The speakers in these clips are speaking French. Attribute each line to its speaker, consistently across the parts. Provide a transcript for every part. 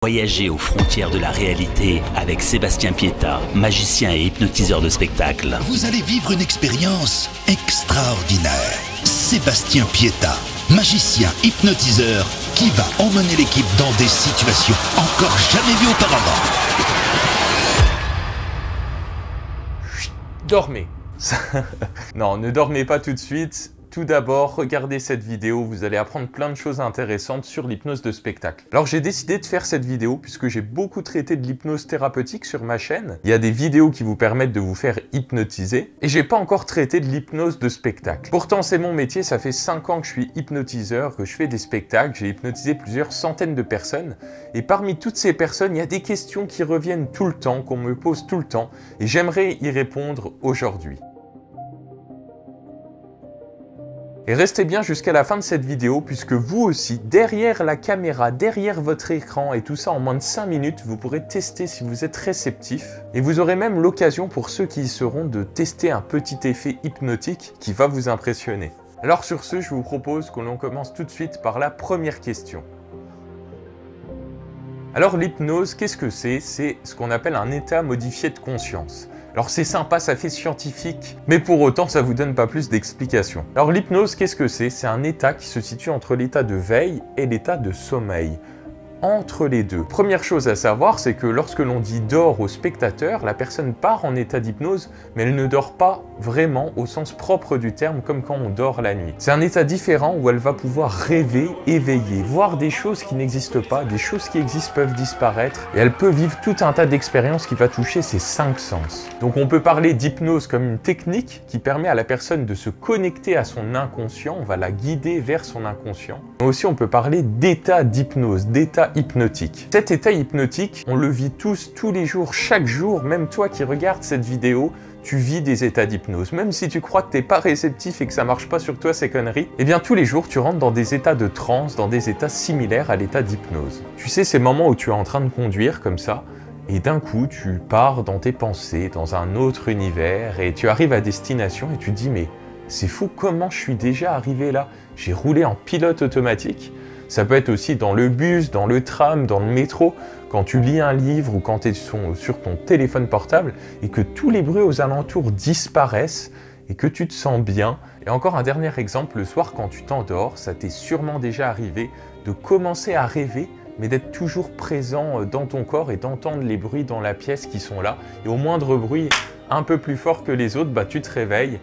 Speaker 1: Voyagez aux frontières de la réalité avec Sébastien Pietta, magicien et hypnotiseur de spectacle.
Speaker 2: Vous allez vivre une expérience extraordinaire. Sébastien Pietta, magicien hypnotiseur qui va emmener l'équipe dans des situations encore jamais vues auparavant.
Speaker 3: Dormez. Non, ne dormez pas tout de suite. Tout d'abord, regardez cette vidéo, vous allez apprendre plein de choses intéressantes sur l'hypnose de spectacle. Alors j'ai décidé de faire cette vidéo puisque j'ai beaucoup traité de l'hypnose thérapeutique sur ma chaîne. Il y a des vidéos qui vous permettent de vous faire hypnotiser et j'ai pas encore traité de l'hypnose de spectacle. Pourtant c'est mon métier, ça fait 5 ans que je suis hypnotiseur, que je fais des spectacles, j'ai hypnotisé plusieurs centaines de personnes et parmi toutes ces personnes, il y a des questions qui reviennent tout le temps, qu'on me pose tout le temps et j'aimerais y répondre aujourd'hui. Et restez bien jusqu'à la fin de cette vidéo puisque vous aussi, derrière la caméra, derrière votre écran et tout ça en moins de 5 minutes, vous pourrez tester si vous êtes réceptif. Et vous aurez même l'occasion pour ceux qui y seront de tester un petit effet hypnotique qui va vous impressionner. Alors sur ce, je vous propose que l'on commence tout de suite par la première question. Alors l'hypnose, qu'est-ce que c'est? C'est ce qu'on appelle un état modifié de conscience. Alors c'est sympa, ça fait scientifique, mais pour autant ça vous donne pas plus d'explications. Alors l'hypnose, qu'est-ce que c'est? C'est un état qui se situe entre l'état de veille et l'état de sommeil. Entre les deux. Première chose à savoir, c'est que lorsque l'on dit dort au spectateur, la personne part en état d'hypnose, mais elle ne dort pas vraiment au sens propre du terme, comme quand on dort la nuit. C'est un état différent où elle va pouvoir rêver, éveiller, voir des choses qui n'existent pas, des choses qui existent peuvent disparaître, et elle peut vivre tout un tas d'expériences qui va toucher ses 5 sens. Donc on peut parler d'hypnose comme une technique qui permet à la personne de se connecter à son inconscient, on va la guider vers son inconscient. Mais aussi on peut parler d'état d'hypnose, d'état hypnotique. Cet état hypnotique, on le vit tous les jours, chaque jour, même toi qui regardes cette vidéo, tu vis des états d'hypnose. Même si tu crois que t'es pas réceptif et que ça marche pas sur toi ces conneries, eh bien tous les jours tu rentres dans des états de transe, dans des états similaires à l'état d'hypnose. Tu sais ces moments où tu es en train de conduire comme ça, et d'un coup tu pars dans tes pensées, dans un autre univers, et tu arrives à destination et tu te dis mais c'est fou comment je suis déjà arrivé là, j'ai roulé en pilote automatique. Ça peut être aussi dans le bus, dans le tram, dans le métro, quand tu lis un livre ou quand tu es sur ton téléphone portable et que tous les bruits aux alentours disparaissent et que tu te sens bien. Et encore un dernier exemple, le soir quand tu t'endors, ça t'est sûrement déjà arrivé de commencer à rêver mais d'être toujours présent dans ton corps et d'entendre les bruits dans la pièce qui sont là. Et au moindre bruit un peu plus fort que les autres, tu te réveilles.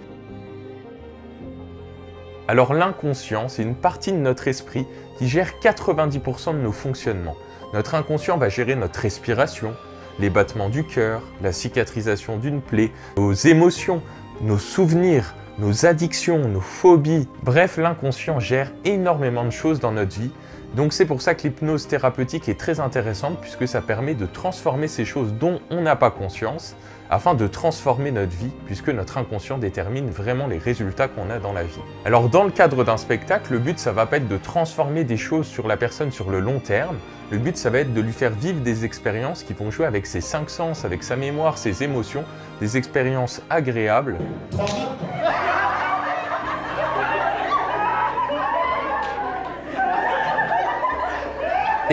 Speaker 3: Alors l'inconscient, c'est une partie de notre esprit qui gère 90% de nos fonctionnements. Notre inconscient va gérer notre respiration, les battements du cœur, la cicatrisation d'une plaie, nos émotions, nos souvenirs, nos addictions, nos phobies. Bref, l'inconscient gère énormément de choses dans notre vie. Donc c'est pour ça que l'hypnose thérapeutique est très intéressante puisque ça permet de transformer ces choses dont on n'a pas conscience afin de transformer notre vie puisque notre inconscient détermine vraiment les résultats qu'on a dans la vie. Alors dans le cadre d'un spectacle, le but ça va pas être de transformer des choses sur la personne sur le long terme, le but ça va être de lui faire vivre des expériences qui vont jouer avec ses 5 sens, avec sa mémoire, ses émotions, des expériences agréables.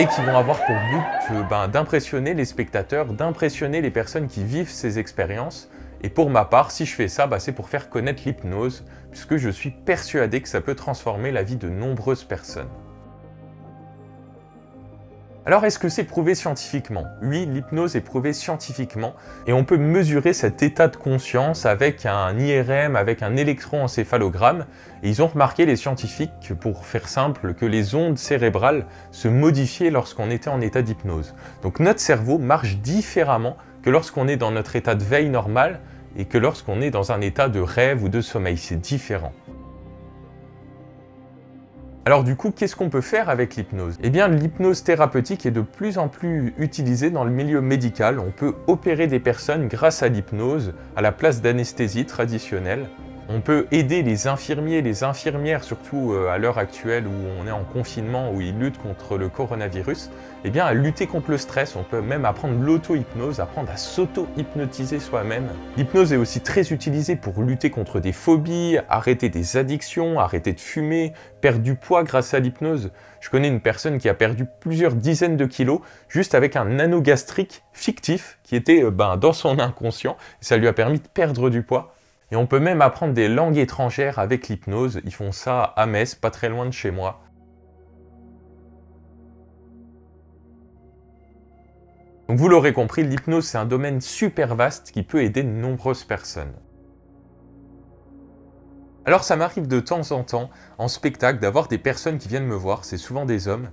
Speaker 3: Et qui vont avoir pour but d'impressionner les spectateurs, d'impressionner les personnes qui vivent ces expériences. Et pour ma part, si je fais ça, c'est pour faire connaître l'hypnose, puisque je suis persuadé que ça peut transformer la vie de nombreuses personnes. Alors est-ce que c'est prouvé scientifiquement? Oui, l'hypnose est prouvée scientifiquement et on peut mesurer cet état de conscience avec un IRM, avec un électroencéphalogramme. Et ils ont remarqué, les scientifiques, pour faire simple, que les ondes cérébrales se modifiaient lorsqu'on était en état d'hypnose. Donc notre cerveau marche différemment que lorsqu'on est dans notre état de veille normal et que lorsqu'on est dans un état de rêve ou de sommeil. C'est différent. Alors du coup, qu'est-ce qu'on peut faire avec l'hypnose? Eh bien, l'hypnose thérapeutique est de plus en plus utilisée dans le milieu médical. On peut opérer des personnes grâce à l'hypnose, à la place d'anesthésie traditionnelle. On peut aider les infirmiers, les infirmières, surtout à l'heure actuelle où on est en confinement, où ils luttent contre le coronavirus, eh bien à lutter contre le stress. On peut même apprendre l'auto-hypnose, apprendre à s'auto-hypnotiser soi-même. L'hypnose est aussi très utilisée pour lutter contre des phobies, arrêter des addictions, arrêter de fumer, perdre du poids grâce à l'hypnose. Je connais une personne qui a perdu plusieurs dizaines de kilos juste avec un anneau gastrique fictif qui était dans son inconscient. Et ça lui a permis de perdre du poids. Et on peut même apprendre des langues étrangères avec l'hypnose. Ils font ça à Metz, pas très loin de chez moi. Donc vous l'aurez compris, l'hypnose c'est un domaine super vaste qui peut aider de nombreuses personnes. Alors ça m'arrive de temps en temps, en spectacle, d'avoir des personnes qui viennent me voir, c'est souvent des hommes,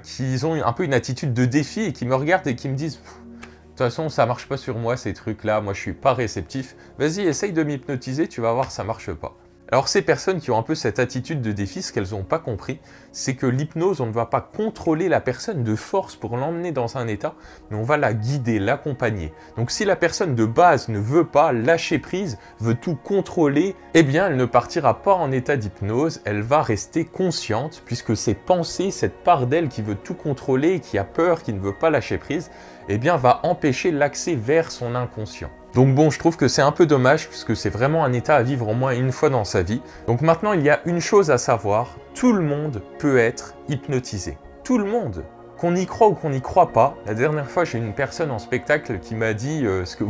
Speaker 3: qui ont un peu une attitude de défi et qui me regardent et qui me disent « De toute façon, ça marche pas sur moi ces trucs-là, moi je suis pas réceptif. Vas-y, essaye de m'hypnotiser, tu vas voir, ça marche pas. » Alors ces personnes qui ont un peu cette attitude de défi, ce qu'elles n'ont pas compris, c'est que l'hypnose, on ne va pas contrôler la personne de force pour l'emmener dans un état, mais on va la guider, l'accompagner. Donc si la personne de base ne veut pas lâcher prise, veut tout contrôler, eh bien elle ne partira pas en état d'hypnose, elle va rester consciente, puisque ses pensées, cette part d'elle qui veut tout contrôler, qui a peur, qui ne veut pas lâcher prise, eh bien va empêcher l'accès vers son inconscient. Donc bon, je trouve que c'est un peu dommage puisque c'est vraiment un état à vivre au moins une fois dans sa vie. Donc maintenant, il y a une chose à savoir, tout le monde peut être hypnotisé. Tout le monde. Qu'on y croit ou qu'on n'y croit pas. La dernière fois, j'ai une personne en spectacle qui m'a dit ce que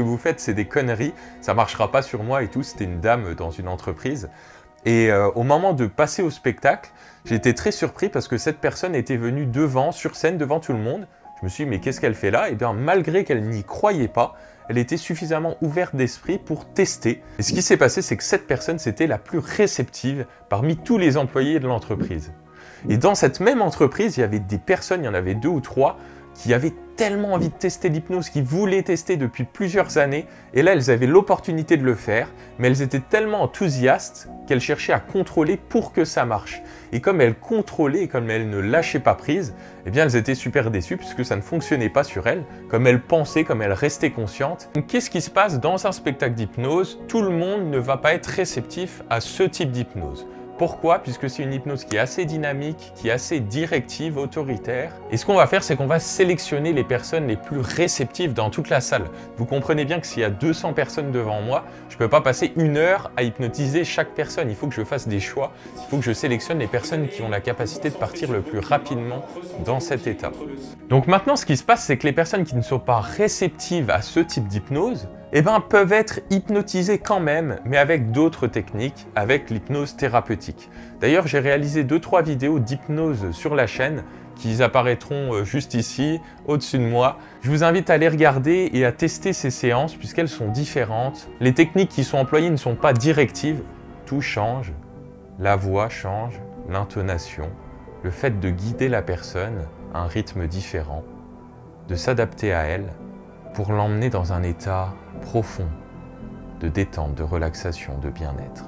Speaker 3: vous faites, c'est des conneries, ça marchera pas sur moi et tout. C'était une dame dans une entreprise. Et au moment de passer au spectacle, j'ai été très surpris parce que cette personne était venue devant, sur scène, devant tout le monde. Je me suis dit, mais qu'est-ce qu'elle fait là? Et bien, malgré qu'elle n'y croyait pas, elle était suffisamment ouverte d'esprit pour tester. Et ce qui s'est passé, c'est que cette personne, c'était la plus réceptive parmi tous les employés de l'entreprise. Et dans cette même entreprise, il y avait des personnes, il y en avait 2 ou 3, qui avaient tellement envie de tester l'hypnose, qui voulaient tester depuis plusieurs années. Et là, elles avaient l'opportunité de le faire, mais elles étaient tellement enthousiastes qu'elles cherchaient à contrôler pour que ça marche. Et comme elles contrôlaient, et comme elles ne lâchaient pas prise, eh bien elles étaient super déçues puisque ça ne fonctionnait pas sur elles, comme elles pensaient, comme elles restaient conscientes. Donc qu'est-ce qui se passe dans un spectacle d'hypnose? Tout le monde ne va pas être réceptif à ce type d'hypnose. Pourquoi? Puisque c'est une hypnose qui est assez dynamique, qui est assez directive, autoritaire. Et ce qu'on va faire, c'est qu'on va sélectionner les personnes les plus réceptives dans toute la salle. Vous comprenez bien que s'il y a 200 personnes devant moi, je ne peux pas passer 1 heure à hypnotiser chaque personne. Il faut que je fasse des choix. Il faut que je sélectionne les personnes qui ont la capacité de partir le plus rapidement dans cet état. Donc maintenant, ce qui se passe, c'est que les personnes qui ne sont pas réceptives à ce type d'hypnose, eh ben, peuvent être hypnotisées quand même, mais avec d'autres techniques, avec l'hypnose thérapeutique. D'ailleurs, j'ai réalisé 2-3 vidéos d'hypnose sur la chaîne qui apparaîtront juste ici, au-dessus de moi. Je vous invite à les regarder et à tester ces séances puisqu'elles sont différentes. Les techniques qui sont employées ne sont pas directives, tout change, la voix change, l'intonation, le fait de guider la personne à un rythme différent, de s'adapter à elle pour l'emmener dans un état profond de détente, de relaxation, de bien-être.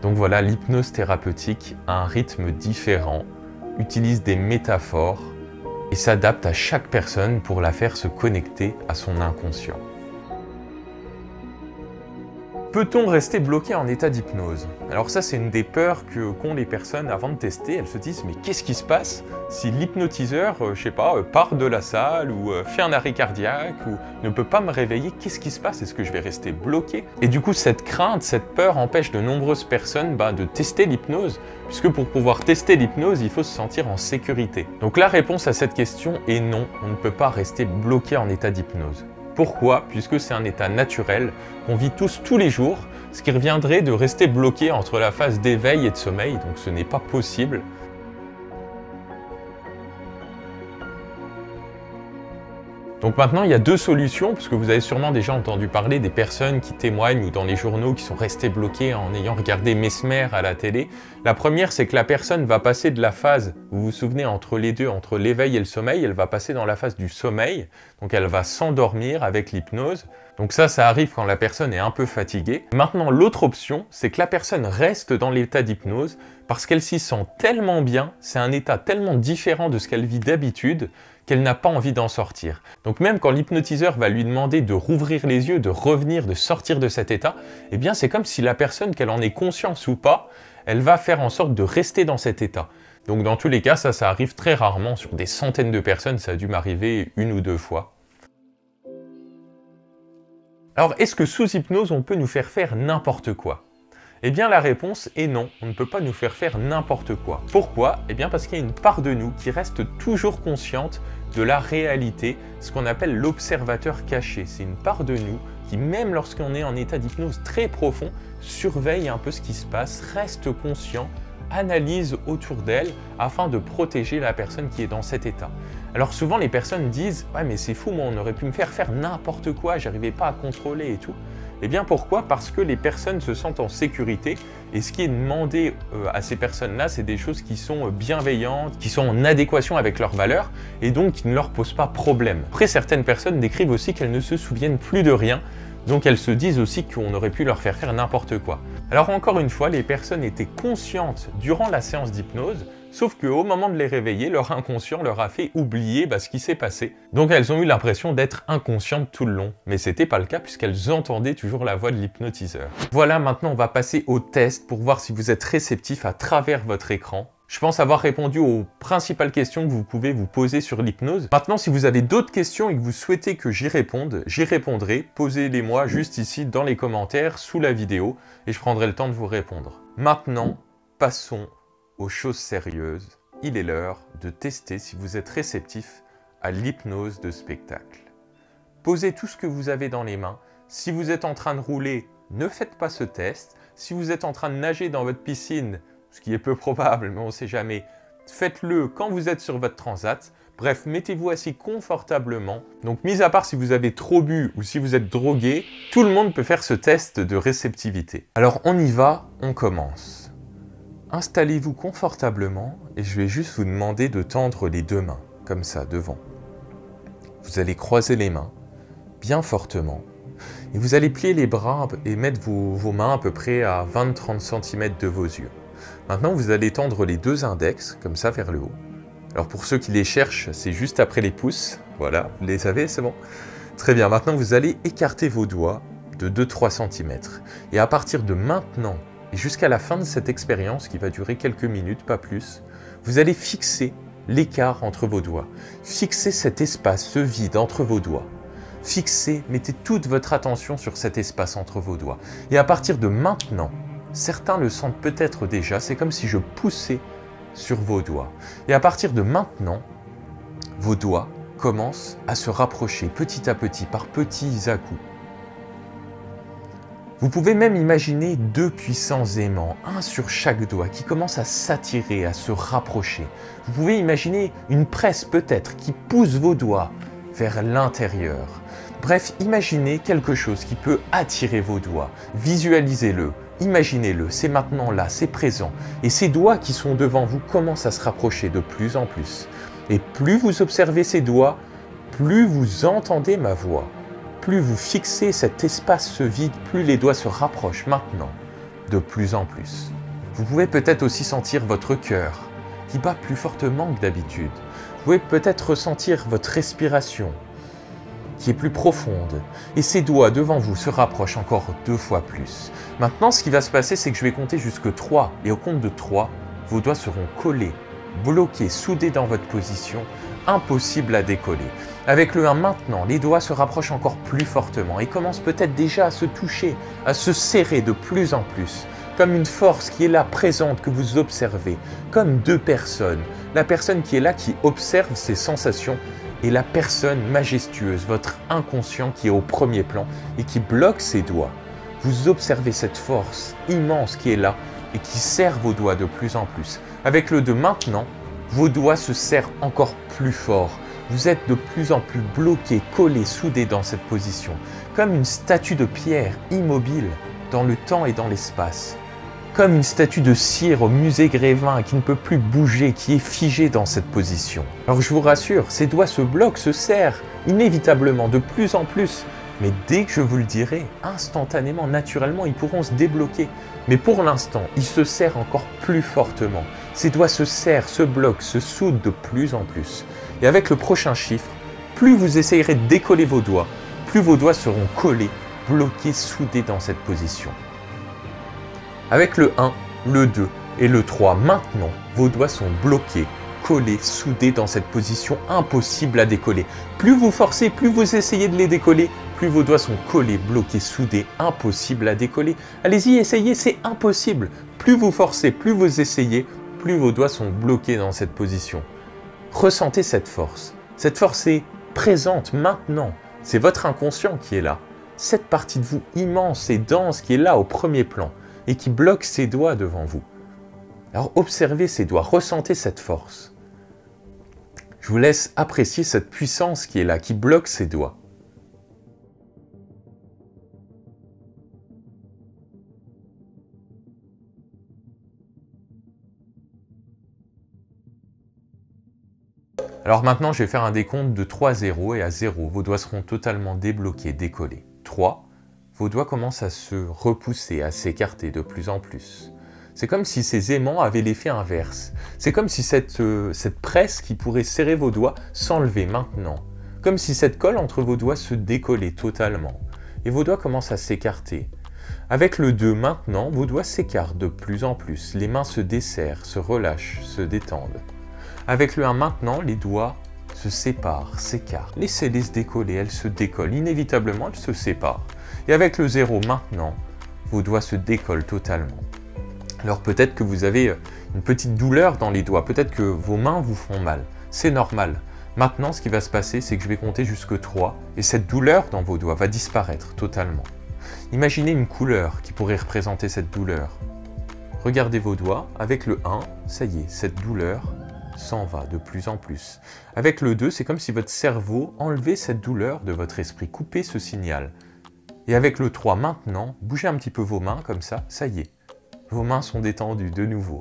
Speaker 3: Donc voilà, l'hypnose thérapeutique a un rythme différent, utilise des métaphores et s'adapte à chaque personne pour la faire se connecter à son inconscient. Peut-on rester bloqué en état d'hypnose? Alors ça, c'est une des peurs qu'ont les personnes avant de tester. Elles se disent, mais qu'est-ce qui se passe si l'hypnotiseur, je sais pas, part de la salle ou fait un arrêt cardiaque ou ne peut pas me réveiller? Qu'est-ce qui se passe? Est-ce que je vais rester bloqué? Et du coup, cette crainte, cette peur empêche de nombreuses personnes de tester l'hypnose, puisque pour pouvoir tester l'hypnose, il faut se sentir en sécurité. Donc la réponse à cette question est non, on ne peut pas rester bloqué en état d'hypnose. Pourquoi? Puisque c'est un état naturel qu'on vit tous les jours, ce qui reviendrait de rester bloqué entre la phase d'éveil et de sommeil, donc ce n'est pas possible. Donc maintenant, il y a 2 solutions, parce que vous avez sûrement déjà entendu parler des personnes qui témoignent ou dans les journaux qui sont restées bloquées en ayant regardé Mesmer à la télé. La première, c'est que la personne va passer de la phase Vous vous souvenez, entre les deux, entre l'éveil et le sommeil, elle va passer dans la phase du sommeil, donc elle va s'endormir avec l'hypnose. Donc ça arrive quand la personne est un peu fatiguée. Maintenant, l'autre option, c'est que la personne reste dans l'état d'hypnose parce qu'elle s'y sent tellement bien, c'est un état tellement différent de ce qu'elle vit d'habitude, qu'elle n'a pas envie d'en sortir. Donc même quand l'hypnotiseur va lui demander de rouvrir les yeux, de revenir, de sortir de cet état, eh bien c'est comme si la personne, qu'elle en ait conscience ou pas, elle va faire en sorte de rester dans cet état. Donc dans tous les cas, ça arrive très rarement, sur des centaines de personnes, ça a dû m'arriver 1 ou 2 fois. Alors est-ce que sous hypnose, on peut nous faire n'importe quoi? Eh bien la réponse est non, on ne peut pas nous faire n'importe quoi. Pourquoi? Eh bien parce qu'il y a une part de nous qui reste toujours consciente de la réalité, ce qu'on appelle l'observateur caché. C'est une part de nous qui, même lorsqu'on est en état d'hypnose très profond, surveille un peu ce qui se passe, reste conscient, analyse autour d'elle afin de protéger la personne qui est dans cet état. Alors souvent les personnes disent « Ouais mais c'est fou, moi on aurait pu me faire n'importe quoi, j'arrivais pas à contrôler et tout ». Eh bien pourquoi? Parce que les personnes se sentent en sécurité et ce qui est demandé à ces personnes-là, c'est des choses qui sont bienveillantes, qui sont en adéquation avec leurs valeurs et donc qui ne leur posent pas problème. Après, certaines personnes décrivent aussi qu'elles ne se souviennent plus de rien, donc elles se disent aussi qu'on aurait pu leur faire n'importe quoi. Alors encore une fois, les personnes étaient conscientes durant la séance d'hypnose, sauf qu'au moment de les réveiller, leur inconscient leur a fait oublier ce qui s'est passé. Donc elles ont eu l'impression d'être inconscientes tout le long. Mais c'était pas le cas puisqu'elles entendaient toujours la voix de l'hypnotiseur. Voilà, maintenant on va passer au test pour voir si vous êtes réceptif à travers votre écran. Je pense avoir répondu aux principales questions que vous pouvez vous poser sur l'hypnose. Maintenant, si vous avez d'autres questions et que vous souhaitez que j'y réponde, j'y répondrai. Posez-les-moi juste ici dans les commentaires sous la vidéo et je prendrai le temps de vous répondre. Maintenant, passons aux choses sérieuses. Il est l'heure de tester si vous êtes réceptif à l'hypnose de spectacle. Posez tout ce que vous avez dans les mains. Si vous êtes en train de rouler, ne faites pas ce test. Si vous êtes en train de nager dans votre piscine, ce qui est peu probable, mais on ne sait jamais, faites-le quand vous êtes sur votre transat. Bref, mettez-vous assis confortablement. Donc, mis à part si vous avez trop bu ou si vous êtes drogué, tout le monde peut faire ce test de réceptivité. Alors, on y va, on commence. Installez-vous confortablement et je vais juste vous demander de tendre les 2 mains, comme ça, devant. Vous allez croiser les mains, bien fortement. Et vous allez plier les bras et mettre vos mains à peu près à 20-30 cm de vos yeux. Maintenant, vous allez tendre les 2 index, comme ça, vers le haut. Alors pour ceux qui les cherchent, c'est juste après les pouces. Voilà, vous les avez, c'est bon? Très bien, maintenant vous allez écarter vos doigts de 2-3 cm. Et à partir de maintenant, et jusqu'à la fin de cette expérience, qui va durer quelques minutes, pas plus, vous allez fixer l'écart entre vos doigts. Fixez cet espace, ce vide entre vos doigts. Fixez, mettez toute votre attention sur cet espace entre vos doigts. Et à partir de maintenant, certains le sentent peut-être déjà, c'est comme si je poussais sur vos doigts. Et à partir de maintenant, vos doigts commencent à se rapprocher petit à petit, par petits à-coups. Vous pouvez même imaginer 2 puissants aimants, un sur chaque doigt, qui commencent à s'attirer, à se rapprocher. Vous pouvez imaginer une presse peut-être qui pousse vos doigts vers l'intérieur. Bref, imaginez quelque chose qui peut attirer vos doigts. Visualisez-le. Imaginez-le, c'est maintenant là, c'est présent. Et ces doigts qui sont devant vous commencent à se rapprocher de plus en plus. Et plus vous observez ces doigts, plus vous entendez ma voix. Plus vous fixez cet espace, ce vide, plus les doigts se rapprochent maintenant, de plus en plus. Vous pouvez peut-être aussi sentir votre cœur, qui bat plus fortement que d'habitude. Vous pouvez peut-être ressentir votre respiration, qui est plus profonde, et ces doigts devant vous se rapprochent encore 2 fois plus. Maintenant, ce qui va se passer, c'est que je vais compter jusque 3, et au compte de 3, vos doigts seront collés, bloqués, soudés dans votre position, impossible à décoller. Avec le 1 maintenant, les doigts se rapprochent encore plus fortement et commencent peut-être déjà à se toucher, à se serrer de plus en plus, comme une force qui est là présente que vous observez, comme 2 personnes. La personne qui est là, qui observe ces sensations, et la personne majestueuse, votre inconscient qui est au premier plan et qui bloque ses doigts. Vous observez cette force immense qui est là et qui serre vos doigts de plus en plus. Avec le 2 maintenant, vos doigts se serrent encore plus fort. Vous êtes de plus en plus bloqués, collés, soudés dans cette position, comme une statue de pierre immobile dans le temps et dans l'espace, comme une statue de cire au musée Grévin qui ne peut plus bouger, qui est figée dans cette position. Alors je vous rassure, ces doigts se bloquent, se serrent, inévitablement, de plus en plus. Mais dès que je vous le dirai, instantanément, naturellement, ils pourront se débloquer. Mais pour l'instant, ils se serrent encore plus fortement. Ces doigts se serrent, se bloquent, se soudent de plus en plus. Et avec le prochain chiffre, plus vous essayerez de décoller vos doigts, plus vos doigts seront collés, bloqués, soudés dans cette position. Avec le 1, le 2 et le 3, maintenant, vos doigts sont bloqués, collés, soudés dans cette position impossible à décoller. Plus vous forcez, plus vous essayez de les décoller, plus vos doigts sont collés, bloqués, soudés, impossible à décoller. Allez-y, essayez, c'est impossible. Plus vous forcez, plus vous essayez, plus vos doigts sont bloqués dans cette position. Ressentez cette force. Cette force est présente maintenant. C'est votre inconscient qui est là. Cette partie de vous immense et dense qui est là au premier plan et qui bloque ses doigts devant vous. Alors observez ces doigts, ressentez cette force. Je vous laisse apprécier cette puissance qui est là, qui bloque ses doigts. Alors maintenant, je vais faire un décompte de 3 zéros et à 0, vos doigts seront totalement débloqués, décollés. 3, vos doigts commencent à se repousser, à s'écarter de plus en plus. C'est comme si ces aimants avaient l'effet inverse. C'est comme si cette presse qui pourrait serrer vos doigts s'enlevait maintenant. Comme si cette colle entre vos doigts se décollait totalement. Et vos doigts commencent à s'écarter. Avec le 2 maintenant, vos doigts s'écartent de plus en plus. Les mains se desserrent, se relâchent, se détendent. Avec le 1 maintenant, les doigts se séparent, s'écartent. Laissez-les se décoller, elles se décollent. Inévitablement, elles se séparent. Et avec le 0 maintenant, vos doigts se décollent totalement. Alors peut-être que vous avez une petite douleur dans les doigts, peut-être que vos mains vous font mal. C'est normal. Maintenant, ce qui va se passer, c'est que je vais compter jusque 3 et cette douleur dans vos doigts va disparaître totalement. Imaginez une couleur qui pourrait représenter cette douleur. Regardez vos doigts. Avec le 1, ça y est, cette douleur s'en va de plus en plus. Avec le 2, c'est comme si votre cerveau enlevait cette douleur de votre esprit, coupait ce signal. Et avec le 3, maintenant, bougez un petit peu vos mains comme ça y est. Vos mains sont détendues de nouveau.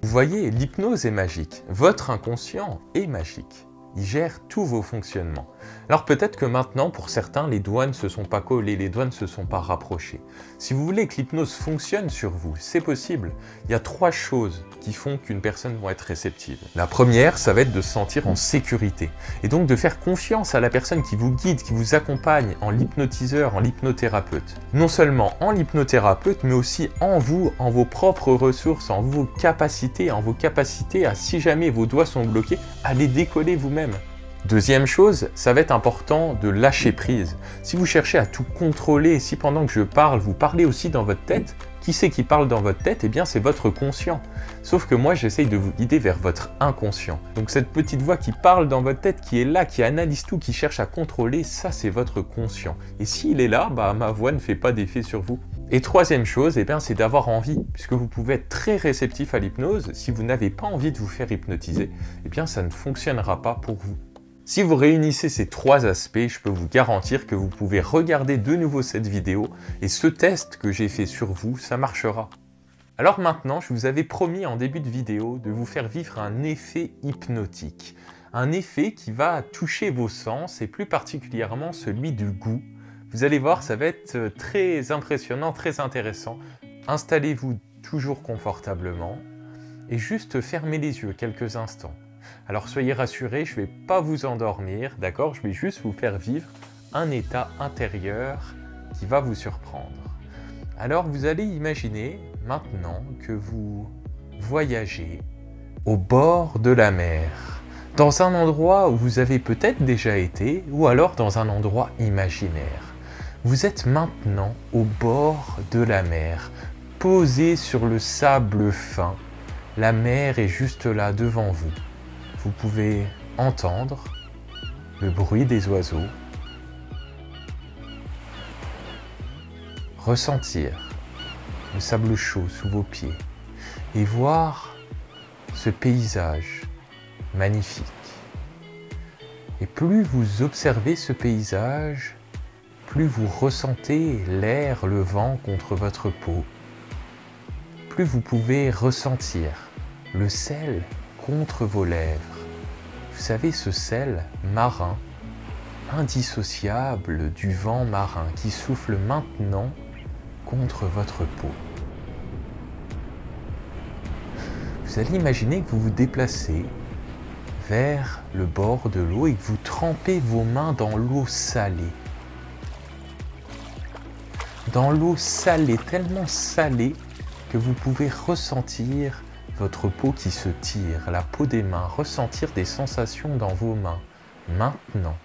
Speaker 3: Vous voyez, l'hypnose est magique. Votre inconscient est magique. Il gère tous vos fonctionnements. Alors peut-être que maintenant, pour certains, les doigts ne se sont pas collés, les doigts ne se sont pas rapprochés. Si vous voulez que l'hypnose fonctionne sur vous, c'est possible. Il y a 3 choses qui font qu'une personne va être réceptive. La première, ça va être de se sentir en sécurité. Et donc de faire confiance à la personne qui vous guide, qui vous accompagne en l'hypnotiseur, en l'hypnothérapeute. Non seulement en l'hypnothérapeute, mais aussi en vous, en vos propres ressources, en vos capacités à, si jamais vos doigts sont bloqués, à les décoller vous-même. Deuxième chose, ça va être important de lâcher prise. Si vous cherchez à tout contrôler, si pendant que je parle, vous parlez aussi dans votre tête, qui c'est qui parle dans votre tête? Eh bien, c'est votre conscient. Sauf que moi, j'essaye de vous guider vers votre inconscient. Donc cette petite voix qui parle dans votre tête, qui est là, qui analyse tout, qui cherche à contrôler, ça c'est votre conscient. Et s'il est là, ma voix ne fait pas d'effet sur vous. Et troisième chose, eh bien, c'est d'avoir envie, puisque vous pouvez être très réceptif à l'hypnose. Si vous n'avez pas envie de vous faire hypnotiser, eh bien, ça ne fonctionnera pas pour vous. Si vous réunissez ces 3 aspects, je peux vous garantir que vous pouvez regarder de nouveau cette vidéo et ce test que j'ai fait sur vous, ça marchera. Alors maintenant, je vous avais promis en début de vidéo de vous faire vivre un effet hypnotique. Un effet qui va toucher vos sens et plus particulièrement celui du goût. Vous allez voir, ça va être très impressionnant, très intéressant. Installez-vous toujours confortablement et juste fermez les yeux quelques instants. Alors soyez rassurés, je ne vais pas vous endormir, d'accord? Je vais juste vous faire vivre un état intérieur qui va vous surprendre. Alors vous allez imaginer maintenant que vous voyagez au bord de la mer, dans un endroit où vous avez peut-être déjà été, ou alors dans un endroit imaginaire. Vous êtes maintenant au bord de la mer, posé sur le sable fin. La mer est juste là devant vous. Vous pouvez entendre le bruit des oiseaux, ressentir le sable chaud sous vos pieds et voir ce paysage magnifique. Et plus vous observez ce paysage, plus vous ressentez l'air, le vent contre votre peau. plus vous pouvez ressentir le sel contre vos lèvres. Vous savez, ce sel marin, indissociable du vent marin qui souffle maintenant contre votre peau. Vous allez imaginer que vous vous déplacez vers le bord de l'eau et que vous trempez vos mains dans l'eau salée. Dans l'eau salée, tellement salée que vous pouvez ressentir votre peau qui se tire, la peau des mains, ressentir des sensations dans vos mains, maintenant.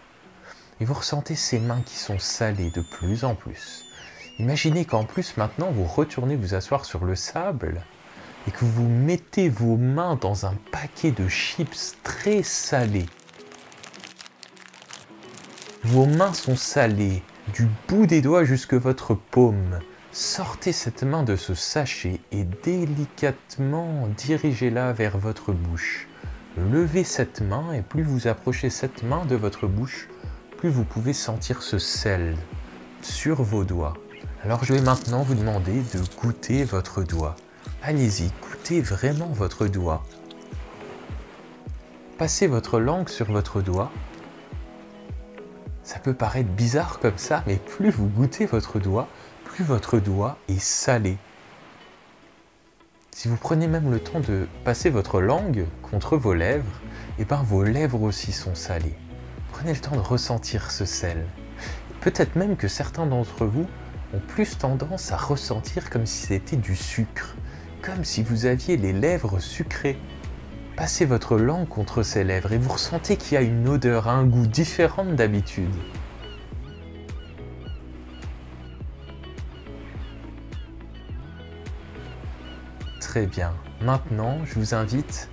Speaker 3: Et vous ressentez ces mains qui sont salées de plus en plus. Imaginez qu'en plus maintenant vous retournez vous asseoir sur le sable et que vous mettez vos mains dans un paquet de chips très salés. Vos mains sont salées, du bout des doigts jusque votre paume. Sortez cette main de ce sachet et délicatement dirigez-la vers votre bouche. Levez cette main et plus vous approchez cette main de votre bouche, plus vous pouvez sentir ce sel sur vos doigts. Alors je vais maintenant vous demander de goûter votre doigt. Allez-y, goûtez vraiment votre doigt. Passez votre langue sur votre doigt. Ça peut paraître bizarre comme ça, mais plus vous goûtez votre doigt, plus votre doigt est salé. Si vous prenez même le temps de passer votre langue contre vos lèvres, et bien vos lèvres aussi sont salées. Prenez le temps de ressentir ce sel. Peut-être même que certains d'entre vous ont plus tendance à ressentir comme si c'était du sucre, comme si vous aviez les lèvres sucrées. Passez votre langue contre ces lèvres et vous ressentez qu'il y a une odeur, un goût différent d'habitude. Très bien. Maintenant, je vous invite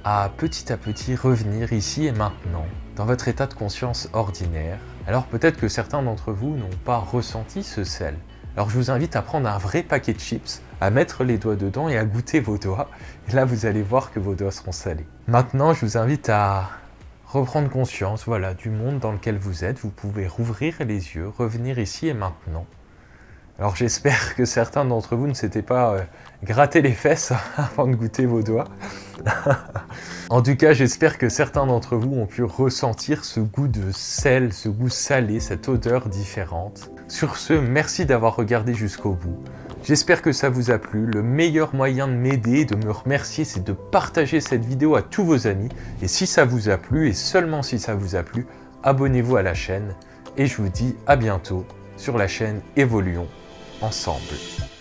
Speaker 3: à petit revenir ici et maintenant, dans votre état de conscience ordinaire. Alors peut-être que certains d'entre vous n'ont pas ressenti ce sel. Alors je vous invite à prendre un vrai paquet de chips, à mettre les doigts dedans et à goûter vos doigts. Et là, vous allez voir que vos doigts seront salés. Maintenant, je vous invite à reprendre conscience, voilà, du monde dans lequel vous êtes. Vous pouvez rouvrir les yeux, revenir ici et maintenant. Alors j'espère que certains d'entre vous ne s'étaient pas gratté les fesses avant de goûter vos doigts. En tout cas, j'espère que certains d'entre vous ont pu ressentir ce goût de sel, ce goût salé, cette odeur différente. Sur ce, merci d'avoir regardé jusqu'au bout. J'espère que ça vous a plu. Le meilleur moyen de m'aider, de me remercier, c'est de partager cette vidéo à tous vos amis. Et si ça vous a plu, et seulement si ça vous a plu, abonnez-vous à la chaîne. Et je vous dis à bientôt sur la chaîne Évoluons ensemble.